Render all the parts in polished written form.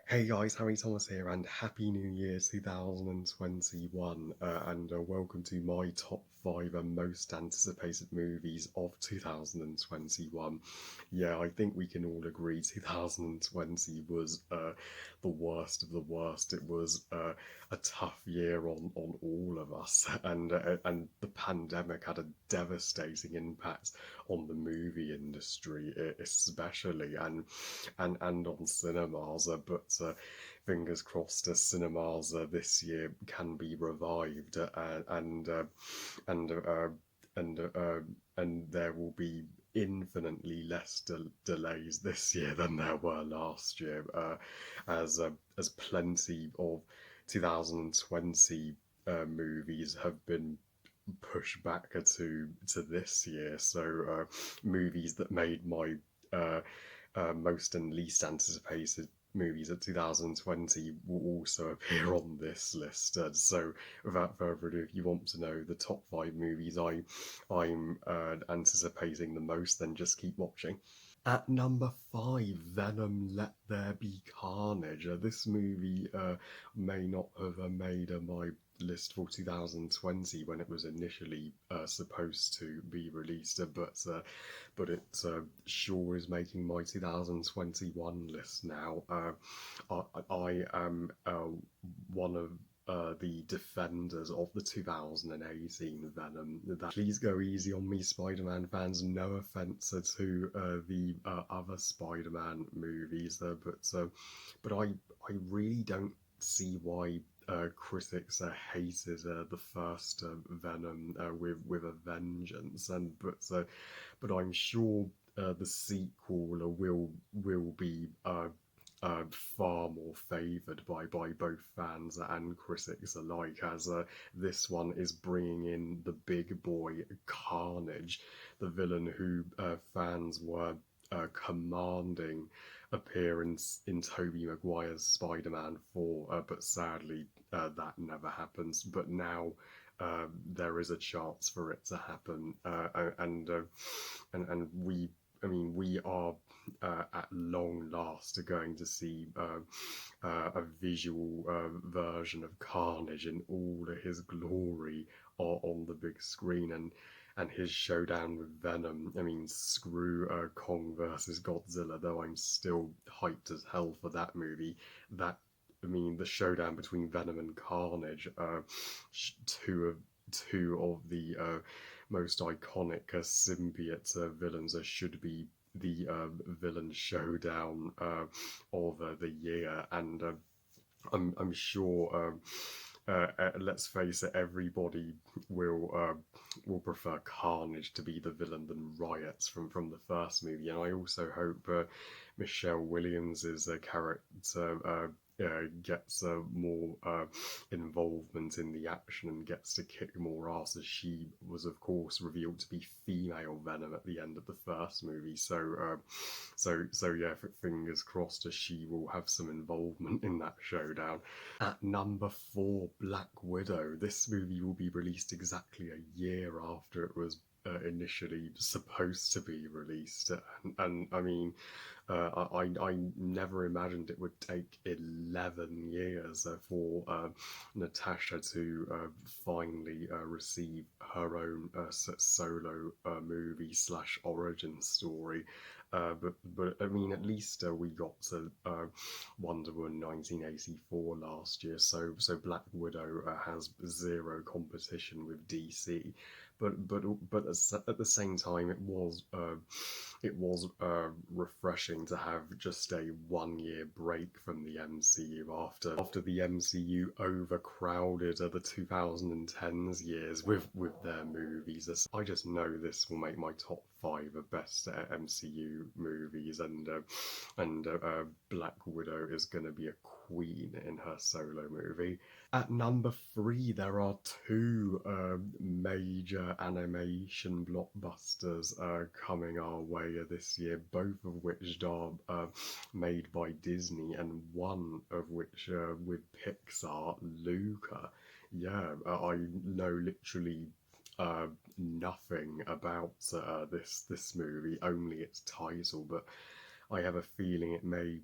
Hey guys, Harry Thomas here, and Happy New Year 2021, and welcome to my top 5 most anticipated movies of 2021. Yeah, I think we can all agree 2020 was the worst of the worst. It was a tough year on all of us, and the pandemic had a devastating impact on the movie industry, especially, and on cinemas. But fingers crossed, cinemas this year can be revived, and uh, and uh, and there will be infinitely less delays this year than there were last year, as plenty of 2020 movies have been pushed back to this year. So movies that made my uh, most and least anticipated movies of 2020 will also appear on this list. So, without further ado, if you want to know the top 5 movies I'm anticipating the most, then just keep watching. At number 5, Venom Let There Be Carnage. This movie may not have made my list for 2020 when it was initially supposed to be released, but it sure is making my 2021 list now. I am one of the defenders of the 2018 Venom. Please go easy on me, Spider-Man fans. No offense to the other Spider-Man movies, but I really don't see why critics hated the first Venom with a vengeance, but I'm sure the sequel will be far more favoured by both fans and critics alike, as this one is bringing in the big boy Carnage, the villain who fans were commanding appearance in Tobey Maguire's Spider-Man 4, but sadly that never happens. But now there is a chance for it to happen, and we, I mean, we are at long last going to see a visual version of Carnage in all of his glory on the big screen, and his showdown with Venom. I mean, screw Kong versus Godzilla, though I'm still hyped as hell for that movie. That I mean, the showdown between Venom and Carnage, two of the most iconic symbiote villains, should be the villain showdown of the year, and I'm sure. Let's face it, everybody will prefer Carnage to be the villain than Riot from the first movie, and I also hope Michelle Williams's character gets more involvement in the action and gets to kick more ass, as she was, of course, revealed to be female Venom at the end of the first movie. So yeah, fingers crossed, as she will have some involvement in that showdown. At number 4, Black Widow. This movie will be released exactly a year after it was initially supposed to be released, and I mean, I never imagined it would take 11 years for Natasha to finally receive her own solo movie slash origin story. But I mean, at least we got to Wonder Woman 1984 last year, so Black Widow has zero competition with DC. But at the same time, it was refreshing to have just a 1 year break from the MCU after the MCU overcrowded the 2010s years with their movies. I just know this will make my top 5 of best MCU movies, and Black Widow is going to be a queen in her solo movie. At number 3, there are two major animation blockbusters coming our way this year, both of which are made by Disney, and one of which with Pixar, Luca. Yeah, I know literally nothing about this movie, only its title, but I have a feeling it may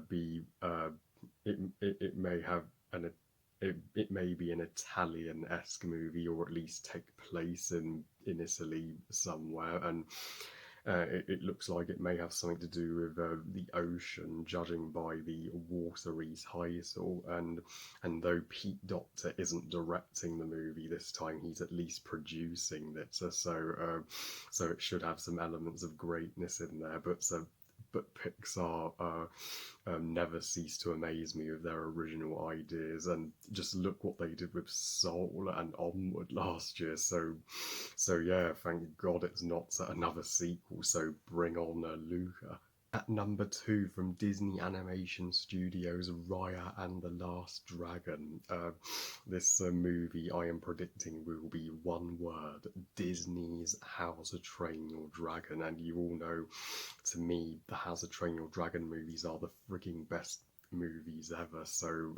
be it may have an it may be an Italian-esque movie, or at least take place in Italy somewhere, and it looks like it may have something to do with the ocean, judging by the watery title. And though Pete Docter isn't directing the movie this time, he's at least producing it. So it should have some elements of greatness in there. But Pixar never cease to amaze me with their original ideas, and just look what they did with Soul and Onward last year. So yeah, thank God it's not another sequel. So bring on Luca. At number two from Disney Animation Studios, Raya and the Last Dragon. This movie I am predicting will be one word: Disney's How to Train Your Dragon. And you all know, to me, the How to Train Your Dragon movies are the freaking best movies ever. So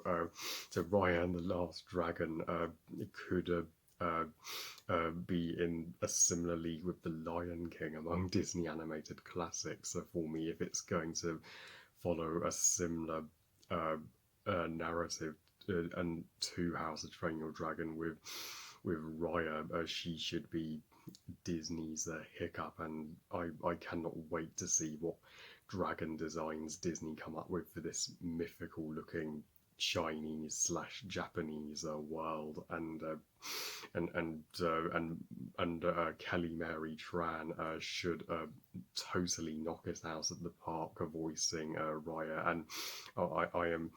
Raya and the Last Dragon it could be in a similar league with The Lion King among Disney animated classics. So for me, if it's going to follow a similar uh, narrative and to How to Train Your Dragon with Raya, she should be Disney's hiccup, and I cannot wait to see what dragon designs Disney come up with for this mythical looking Chinese slash Japanese world. Kelly Mary Tran should totally knock it out at the park voicing Raya, and I am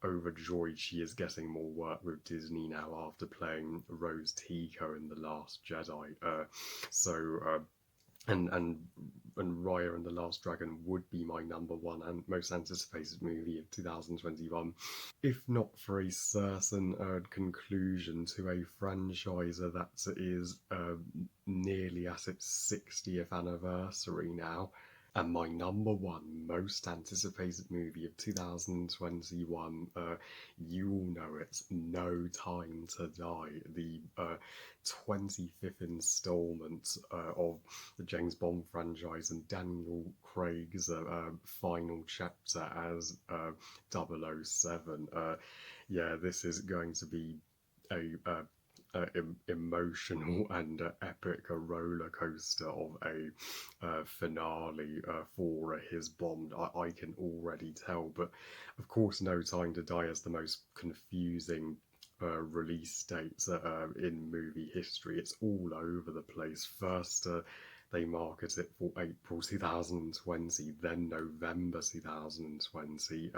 overjoyed she is getting more work with Disney now after playing Rose Tico in The Last Jedi. So and Raya and the Last Dragon would be my number one and most anticipated movie of 2021, if not for a certain conclusion to a franchise that is nearly at its 60th anniversary now. And my number one most anticipated movie of 2021, you all know it's No Time to Die, the 25th installment of the James Bond franchise, and Daniel Craig's final chapter as 007. Yeah, this is going to be a emotional and epic roller coaster of a finale for his Bond. I can already tell, but of course, No Time to Die is the most confusing release dates in movie history. It's all over the place. First, they market it for April 2020, then November 2020,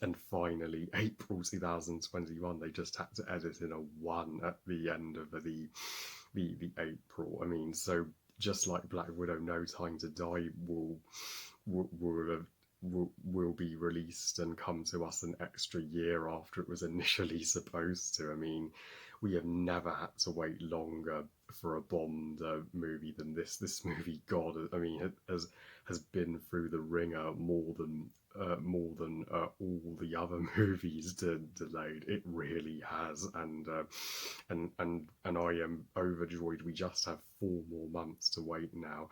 and finally April 2021. They just had to edit in a 1 at the end of the April. I mean, so just like Black Widow, No Time to Die will be released and come to us an extra year after it was initially supposed to. I mean, we have never had to wait longer for a Bond movie than this. This movie, God, I mean, has been through the ringer more than all the other movies delayed. It really has, and I am overjoyed. We just have 4 more months to wait now.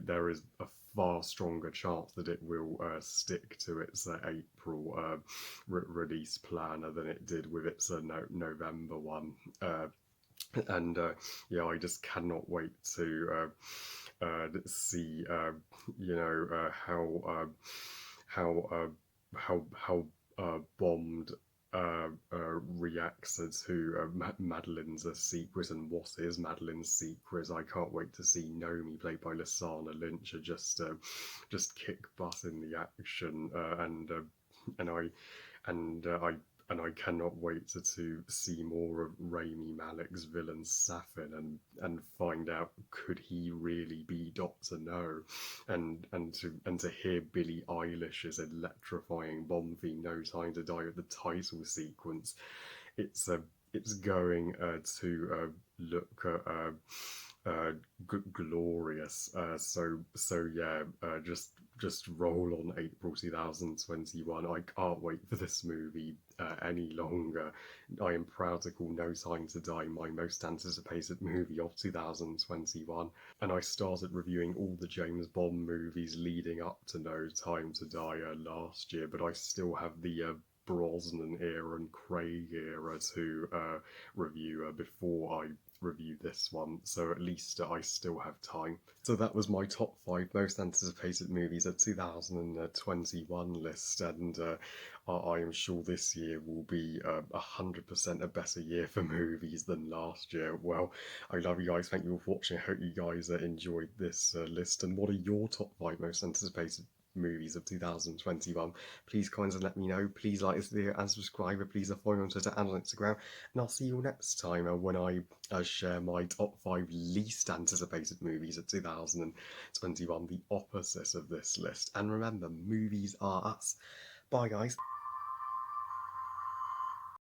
There is a far stronger chance that it will stick to its April release planner than it did with its November one. And yeah, I just cannot wait to see, how bombed reacts to Madeline's secret, and what is Madeline's secret. I can't wait to see Nomi, played by Lashana Lynch, just kick butt in the action, and I and I cannot wait to see more of Rami Malek's villain Safin, and find out, could he really be Doctor No, and to hear Billie Eilish's electrifying Bomb theme No Time to Die at the title sequence. It's going to look glorious. So yeah, just just roll on April 2021. I can't wait for this movie any longer. I am proud to call No Time to Die my most anticipated movie of 2021. And I started reviewing all the James Bond movies leading up to No Time to Die last year, but I still have the Brosnan era and Craig era to review before I review this one, so at least I still have time. So that was my top 5 most anticipated movies of 2021 list, and I am sure this year will be 100% a better year for movies than last year. Well, I love you guys. Thank you all for watching. I hope you guys enjoyed this list. And what are your top 5 most anticipated movies of 2021? Please comment and let me know. Please like this video and subscribe. Please follow me on Twitter and on Instagram. And I'll see you next time when I share my top 5 least anticipated movies of 2021, the opposite of this list. And remember, movies are us. Bye, guys.